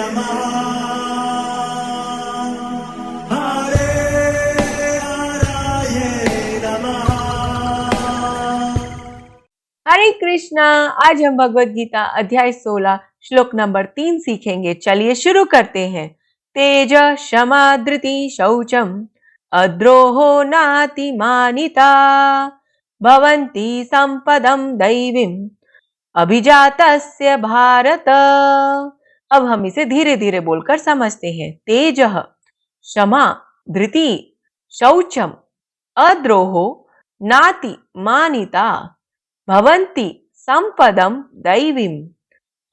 नमः हरे हराय नमः। हरे कृष्णा। आज हम भगवत गीता अध्याय 16 श्लोक नंबर 3 सीखेंगे। चलिए शुरू करते हैं। तेज क्षमा धृति शौचम अद्रोहो नातिमानिता भवन्ति संपदम दैवीम अभिजातस्य भारत। अब हम इसे धीरे धीरे बोलकर समझते हैं। तेज क्षमा धृति शौचम अद्रोहो नाति मानिता भवन्ति संपदम दैवीम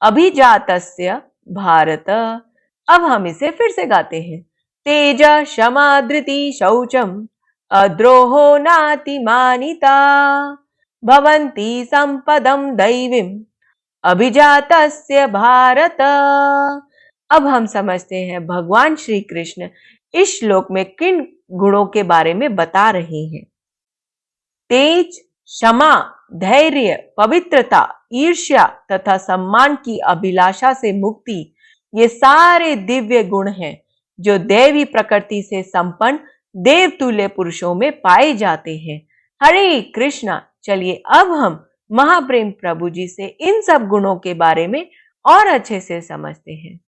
अभिजातस्य भारत। अब हम इसे फिर से गाते हैं। तेज क्षमा धृति शौचम अद्रोहो नातिमानिता भवन्ति संपदम दैवीम अभिजातस्य भारत। अब हम समझते हैं भगवान श्री कृष्ण इस श्लोक में किन गुणों के बारे में बता रहे हैं। तेज, क्षमा, धैर्य, पवित्रता, ईर्ष्या तथा सम्मान की अभिलाषा से मुक्ति, ये सारे दिव्य गुण हैं जो देवी प्रकृति से संपन्न देवतुल्य पुरुषों में पाए जाते हैं। हरे कृष्णा। चलिए अब हम महाप्रेम प्रभु जी से इन सब गुणों के बारे में और अच्छे से समझते हैं।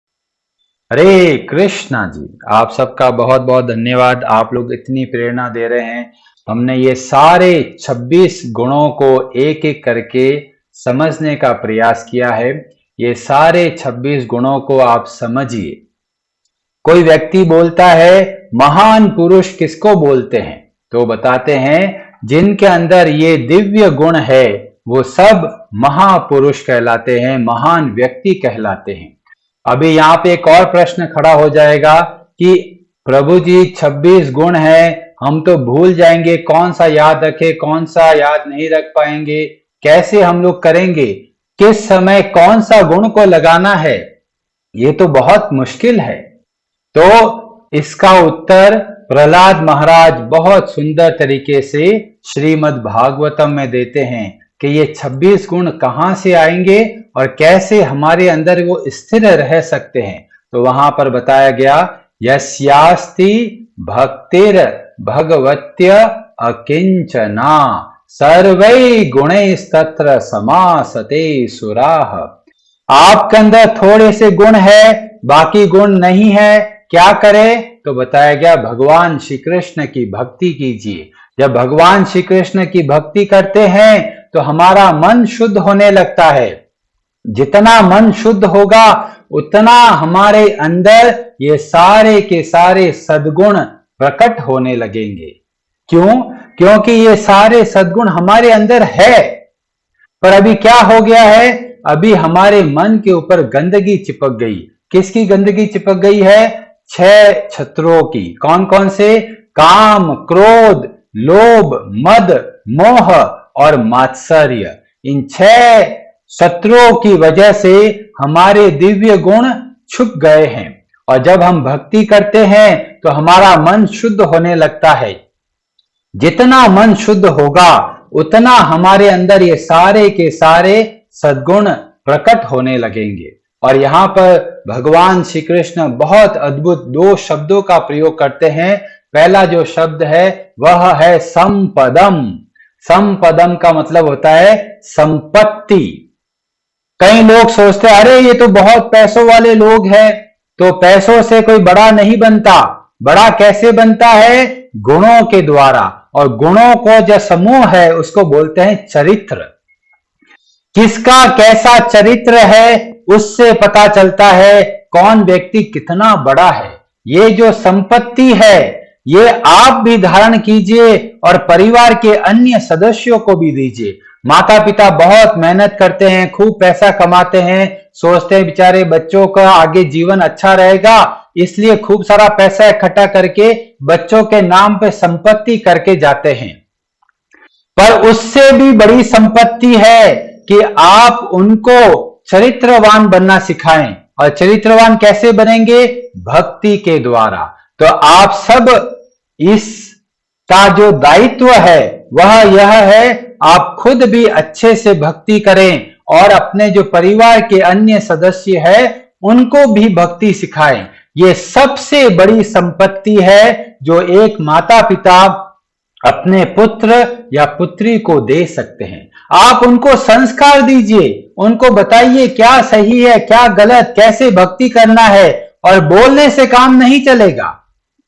हरे कृष्णा जी, आप सबका बहुत बहुत धन्यवाद। आप लोग इतनी प्रेरणा दे रहे हैं। हमने ये सारे 26 गुणों को एक एक करके समझने का प्रयास किया है। ये सारे 26 गुणों को आप समझिए। कोई व्यक्ति बोलता है महान पुरुष किसको बोलते हैं, तो बताते हैं जिनके अंदर ये दिव्य गुण है वो सब महापुरुष कहलाते हैं, महान व्यक्ति कहलाते हैं। अभी यहाँ पे एक और प्रश्न खड़ा हो जाएगा कि प्रभु जी 26 गुण है, हम तो भूल जाएंगे, कौन सा याद रखे, कौन सा याद नहीं रख पाएंगे, कैसे हम लोग करेंगे, किस समय कौन सा गुण को लगाना है, ये तो बहुत मुश्किल है। तो इसका उत्तर प्रहलाद महाराज बहुत सुंदर तरीके से श्रीमद् भागवतम में देते हैं कि ये 26 गुण कहां से आएंगे और कैसे हमारे अंदर वो स्थिर रह सकते हैं। तो वहां पर बताया गया यस्यास्ति भक्तिर भगवत्य अकिंचना सर्वै गुणैस्तत्र समासते सुराः। आपके अंदर थोड़े से गुण है, बाकी गुण नहीं है, क्या करें? तो बताया गया भगवान श्री कृष्ण की भक्ति कीजिए। जब भगवान श्री कृष्ण की भक्ति करते हैं तो हमारा मन शुद्ध होने लगता है। जितना मन शुद्ध होगा उतना हमारे अंदर ये सारे के सारे सद्गुण प्रकट होने लगेंगे। क्यों? क्योंकि ये सारे सद्गुण हमारे अंदर है। पर अभी क्या हो गया है? अभी हमारे मन के ऊपर गंदगी चिपक गई। किसकी गंदगी चिपक गई है? 6 शत्रुओं की। कौन कौन से? काम, क्रोध, लोभ, मद, मोह और मात्सर्य। इन 6 शत्रुओं की वजह से हमारे दिव्य गुण छुप गए हैं। और जब हम भक्ति करते हैं तो हमारा मन शुद्ध होने लगता है। जितना मन शुद्ध होगा उतना हमारे अंदर ये सारे के सारे सद्गुण प्रकट होने लगेंगे। और यहाँ पर भगवान श्री कृष्ण बहुत अद्भुत 2 शब्दों का प्रयोग करते हैं। पहला जो शब्द है वह है संपदम। संपदम का मतलब होता है संपत्ति। कई लोग सोचते हैं अरे ये तो बहुत पैसों वाले लोग हैं, तो पैसों से कोई बड़ा नहीं बनता। बड़ा कैसे बनता है? गुणों के द्वारा। और गुणों को जो समूह है उसको बोलते हैं चरित्र। किसका कैसा चरित्र है उससे पता चलता है कौन व्यक्ति कितना बड़ा है। ये जो संपत्ति है ये आप भी धारण कीजिए और परिवार के अन्य सदस्यों को भी दीजिए। माता पिता बहुत मेहनत करते हैं, खूब पैसा कमाते हैं, सोचते हैं बेचारे बच्चों का आगे जीवन अच्छा रहेगा, इसलिए खूब सारा पैसा इकट्ठा करके बच्चों के नाम पे संपत्ति करके जाते हैं। पर उससे भी बड़ी संपत्ति है कि आप उनको चरित्रवान बनना सिखाएं। और चरित्रवान कैसे बनेंगे? भक्ति के द्वारा। तो आप सब इसका जो दायित्व है वह यह है आप खुद भी अच्छे से भक्ति करें और अपने जो परिवार के अन्य सदस्य है उनको भी भक्ति सिखाएं। ये सबसे बड़ी संपत्ति है जो एक माता पिता अपने पुत्र या पुत्री को दे सकते हैं। आप उनको संस्कार दीजिए, उनको बताइए क्या सही है क्या गलत, कैसे भक्ति करना है। और बोलने से काम नहीं चलेगा,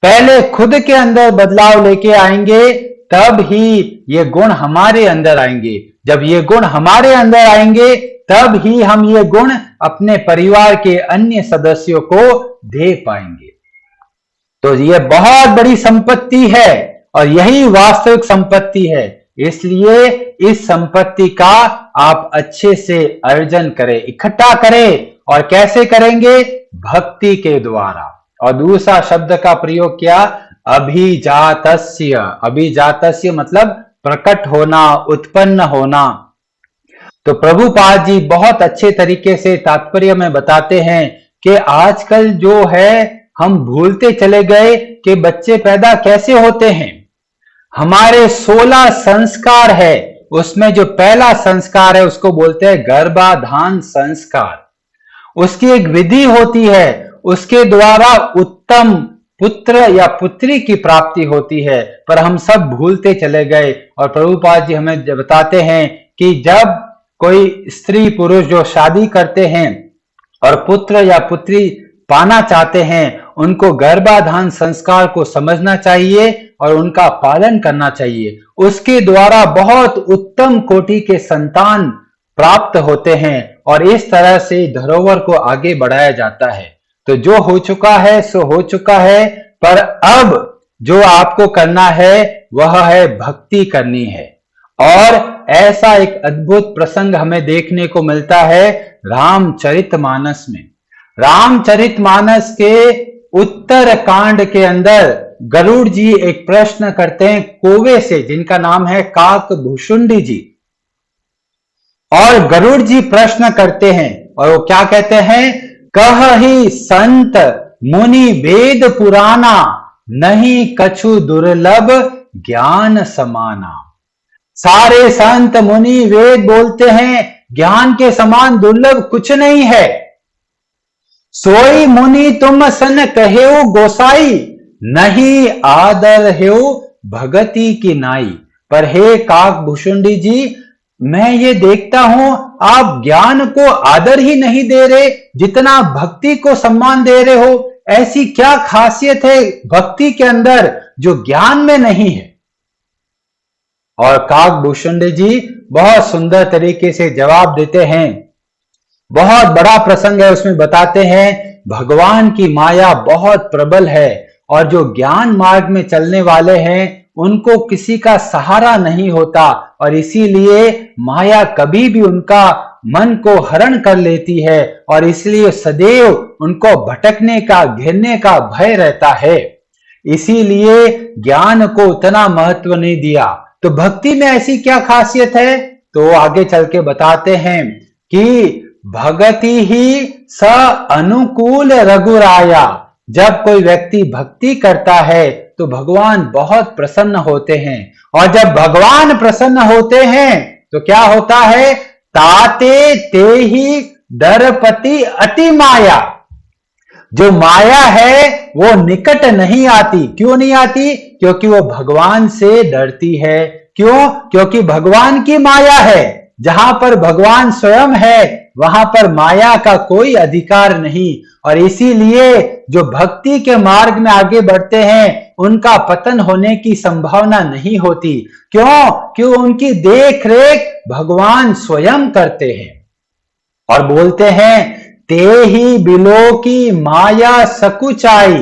पहले खुद के अंदर बदलाव लेके आएंगे, तब ही ये गुण हमारे अंदर आएंगे। जब ये गुण हमारे अंदर आएंगे तब ही हम ये गुण अपने परिवार के अन्य सदस्यों को दे पाएंगे। तो ये बहुत बड़ी संपत्ति है और यही वास्तविक संपत्ति है। इसलिए इस संपत्ति का आप अच्छे से अर्जन करें, इकट्ठा करें। और कैसे करेंगे? भक्ति के द्वारा। और दूसरा शब्द का प्रयोग किया, अभिजातस्य। अभिजातस्य मतलब प्रकट होना, उत्पन्न होना। तो प्रभुपाद जी बहुत अच्छे तरीके से तात्पर्य में बताते हैं कि आजकल जो है हम भूलते चले गए कि बच्चे पैदा कैसे होते हैं। हमारे 16 संस्कार है, उसमें जो पहला संस्कार है उसको बोलते हैं गर्भाधान संस्कार। उसकी एक विधि होती है, उसके द्वारा उत्तम पुत्र या पुत्री की प्राप्ति होती है, पर हम सब भूलते चले गए। और प्रभुपाद जी हमें बताते हैं कि जब कोई स्त्री पुरुष जो शादी करते हैं और पुत्र या पुत्री पाना चाहते हैं, उनको गर्भाधान संस्कार को समझना चाहिए और उनका पालन करना चाहिए। उसके द्वारा बहुत उत्तम कोटि के संतान प्राप्त होते हैं और इस तरह से धरोहर को आगे बढ़ाया जाता है। तो जो हो चुका है सो हो चुका है, पर अब जो आपको करना है वह है भक्ति करनी है। और ऐसा एक अद्भुत प्रसंग हमें देखने को मिलता है रामचरितमानस में। रामचरितमानस के उत्तर कांड के अंदर गरुड़ जी एक प्रश्न करते हैं कौवे से, जिनका नाम है काकभूषुंडी जी। और गरुड़ जी प्रश्न करते हैं और वो क्या कहते हैं, कहहि संत मुनि वेद पुराना, नहीं कछु दुर्लभ ज्ञान समाना। सारे संत मुनि वेद बोलते हैं ज्ञान के समान दुर्लभ कुछ नहीं है। सोई मुनि तुम सन कहेऊ गोसाई, नहीं आदर हेऊ भगति की नाई। पर हे काकभूषुंडी जी, मैं ये देखता हूं आप ज्ञान को आदर ही नहीं दे रहे, जितना भक्ति को सम्मान दे रहे हो। ऐसी क्या खासियत है भक्ति के अंदर जो ज्ञान में नहीं है? और काकभूषुंडी जी बहुत सुंदर तरीके से जवाब देते हैं। बहुत बड़ा प्रसंग है, उसमें बताते हैं भगवान की माया बहुत प्रबल है और जो ज्ञान मार्ग में चलने वाले हैं उनको किसी का सहारा नहीं होता, और इसीलिए माया कभी भी उनका मन को हरण कर लेती है और इसलिए सदैव उनको भटकने का, घिरने का भय रहता है। इसीलिए ज्ञान को उतना महत्व नहीं दिया। तो भक्ति में ऐसी क्या खासियत है? तो आगे चल के बताते हैं कि भगति ही स अनुकूल रघुराया। जब कोई व्यक्ति भक्ति करता है तो भगवान बहुत प्रसन्न होते हैं, और जब भगवान प्रसन्न होते हैं तो क्या होता है, ताते ते ही दरपति अति माया। जो माया है वो निकट नहीं आती। क्यों नहीं आती? क्योंकि वो भगवान से डरती है। क्यों? क्योंकि भगवान की माया है। जहां पर भगवान स्वयं है वहां पर माया का कोई अधिकार नहीं, और इसीलिए जो भक्ति के मार्ग में आगे बढ़ते हैं उनका पतन होने की संभावना नहीं होती। क्यों? क्यों? उनकी देख रेख भगवान स्वयं करते हैं। और बोलते हैं ते ही बिलो की माया सकुचाई,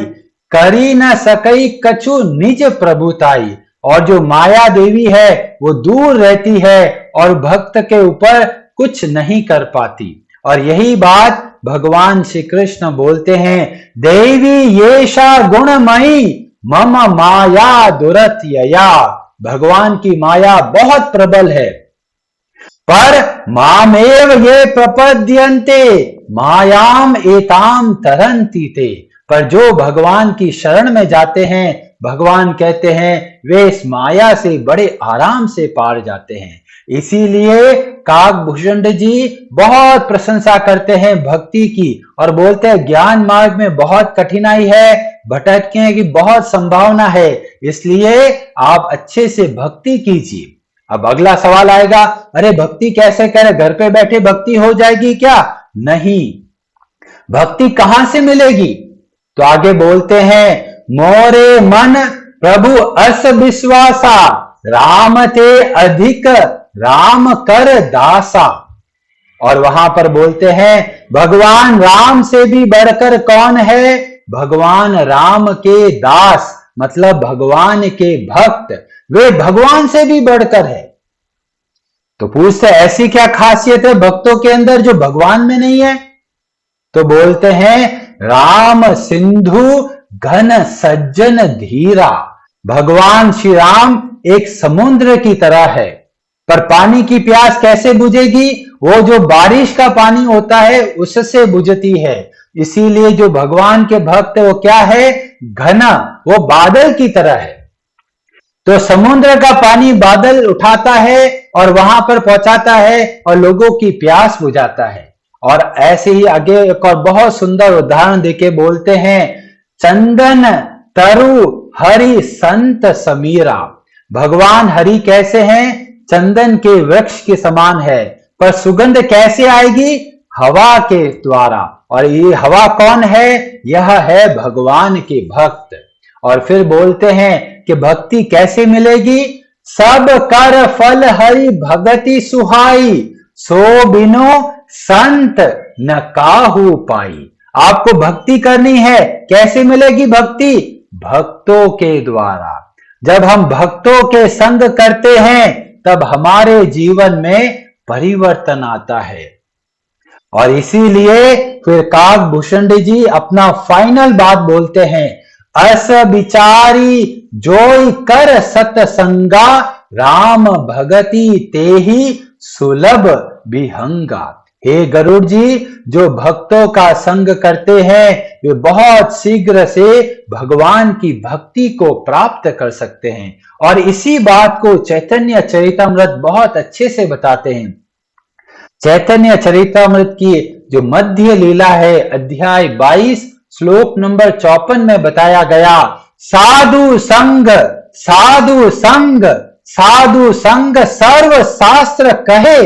करी न सकई कछु निज प्रभुताई। और जो माया देवी है वो दूर रहती है और भक्त के ऊपर कुछ नहीं कर पाती। और यही बात भगवान श्री कृष्ण बोलते हैं, देवी येषा गुणमयी मम माया दुरत्यया। भगवान की माया बहुत प्रबल है। पर मामेव ये प्रपद्यन्ते मायाम एताम तरन्ति ते। पर जो भगवान की शरण में जाते हैं, भगवान कहते हैं वे इस माया से बड़े आराम से पार जाते हैं। इसीलिए काकभूषण जी बहुत प्रशंसा करते हैं भक्ति की और बोलते हैं ज्ञान मार्ग में बहुत कठिनाई है, भटकने की बहुत संभावना है, इसलिए आप अच्छे से भक्ति कीजिए। अब अगला सवाल आएगा, अरे भक्ति कैसे करें, घर पे बैठे भक्ति हो जाएगी क्या? नहीं, भक्ति कहां से मिलेगी? तो आगे बोलते हैं, मोरे मन प्रभु अस विश्वासा, राम ते अधिक राम कर दासा। और वहां पर बोलते हैं, भगवान राम से भी बढ़कर कौन है? भगवान राम के दास, मतलब भगवान के भक्त, वे भगवान से भी बढ़कर है। तो पूछते ऐसी क्या खासियत है भक्तों के अंदर जो भगवान में नहीं है? तो बोलते हैं, राम सिंधु घन सज्जन धीरा। भगवान श्री राम एक समुद्र की तरह है, पर पानी की प्यास कैसे बुझेगी? वो जो बारिश का पानी होता है उससे बुझती है। इसीलिए जो भगवान के भक्त वो क्या है? घना, वो बादल की तरह है। तो समुद्र का पानी बादल उठाता है और वहां पर पहुंचाता है और लोगों की प्यास बुझाता है। और ऐसे ही आगे एक और बहुत सुंदर उदाहरण देके बोलते हैं, चंदन तरु हरि संत समीरा। भगवान हरि कैसे हैं? चंदन के वृक्ष के समान है, पर सुगंध कैसे आएगी? हवा के द्वारा। और ये हवा कौन है? यह है भगवान के भक्त। और फिर बोलते हैं कि भक्ति कैसे मिलेगी? सब कर फल हरि भगति सुहाई, सो बिनो संत न काहू पाई। आपको भक्ति करनी है, कैसे मिलेगी भक्ति? भक्तों के द्वारा। जब हम भक्तों के संग करते हैं तब हमारे जीवन में परिवर्तन आता है। और इसीलिए फिर काकभूषण जी अपना फाइनल बात बोलते हैं, अस विचारी जोई कर सतसंगा, राम भगति तेहि सुलभ विहंगा। हे गरुड़ जी, जो भक्तों का संग करते हैं वे बहुत शीघ्र से भगवान की भक्ति को प्राप्त कर सकते हैं। और इसी बात को चैतन्य चरितामृत बहुत अच्छे से बताते हैं। चैतन्य चरितामृत की जो मध्य लीला है, अध्याय 22 श्लोक नंबर 54 में बताया गया, साधु संग साधु संग साधु संग सर्व शास्त्र कहे,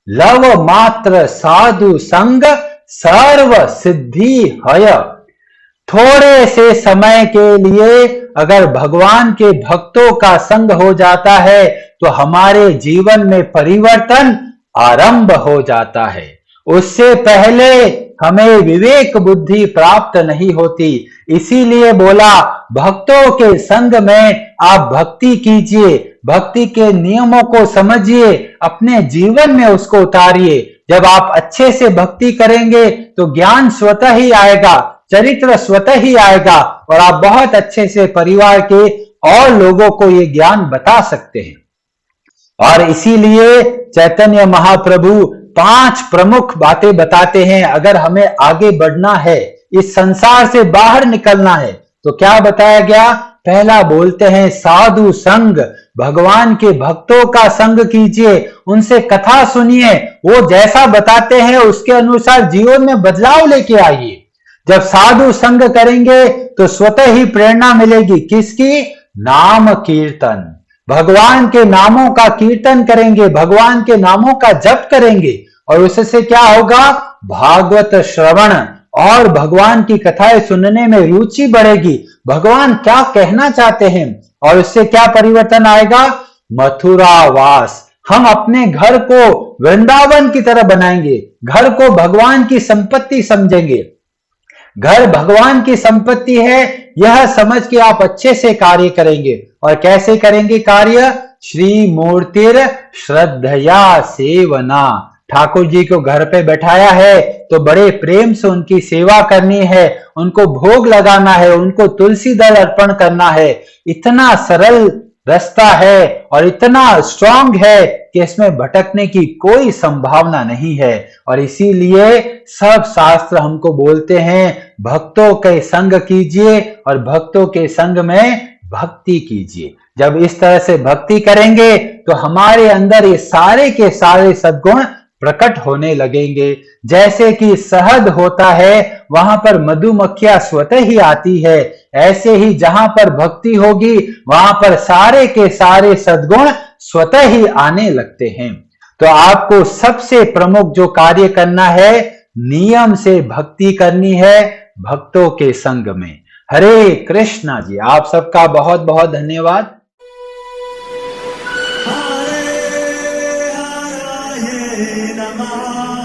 लव मात्र साधु संग सर्व सिद्धि हय। थोड़े से समय के लिए अगर भगवान के भक्तों का संग हो जाता है तो हमारे जीवन में परिवर्तन आरंभ हो जाता है। उससे पहले हमें विवेक बुद्धि प्राप्त नहीं होती। इसीलिए बोला, भक्तों के संग में आप भक्ति कीजिए, भक्ति के नियमों को समझिए, अपने जीवन में उसको उतारिए। जब आप अच्छे से भक्ति करेंगे तो ज्ञान स्वतः ही आएगा, चरित्र स्वतः ही आएगा और आप बहुत अच्छे से परिवार के और लोगों को ये ज्ञान बता सकते हैं। और इसीलिए चैतन्य महाप्रभु 5 प्रमुख बातें बताते हैं। अगर हमें आगे बढ़ना है, इस संसार से बाहर निकलना है, तो क्या बताया गया? पहला बोलते हैं साधु संग, भगवान के भक्तों का संग कीजिए, उनसे कथा सुनिए, वो जैसा बताते हैं उसके अनुसार जीवन में बदलाव लेके आइए। जब साधु संग करेंगे तो स्वतः ही प्रेरणा मिलेगी। किसकी? नाम कीर्तन। भगवान के नामों का कीर्तन करेंगे, भगवान के नामों का जप करेंगे और उससे क्या होगा? भागवत श्रवण और भगवान की कथाएं सुनने में रुचि बढ़ेगी। भगवान क्या कहना चाहते हैं और उससे क्या परिवर्तन आएगा? मथुरावास। हम अपने घर को वृंदावन की तरह बनाएंगे, घर को भगवान की संपत्ति समझेंगे। घर भगवान की संपत्ति है, यह समझ के आप अच्छे से कार्य करेंगे। और कैसे करेंगे कार्य? श्री मूर्तिर श्रद्धया सेवना। ठाकुर जी को घर पे बैठाया है तो बड़े प्रेम से उनकी सेवा करनी है, उनको भोग लगाना है, उनको तुलसी दल अर्पण करना है। इतना सरल रास्ता है और इतना स्ट्रांग है कि इसमें भटकने की कोई संभावना नहीं है। और इसीलिए सब शास्त्र हमको बोलते हैं भक्तों के संग कीजिए और भक्तों के संग में भक्ति कीजिए। जब इस तरह से भक्ति करेंगे तो हमारे अंदर ये सारे के सारे सद्गुण प्रकट होने लगेंगे। जैसे कि शहद होता है वहां पर मधुमक्खियां स्वतः ही आती है, ऐसे ही जहां पर भक्ति होगी वहां पर सारे के सारे सद्गुण स्वतः ही आने लगते हैं। तो आपको सबसे प्रमुख जो कार्य करना है, नियम से भक्ति करनी है भक्तों के संग में। हरे कृष्णा जी। आप सबका बहुत बहुत धन्यवाद। हरे हराये नमः।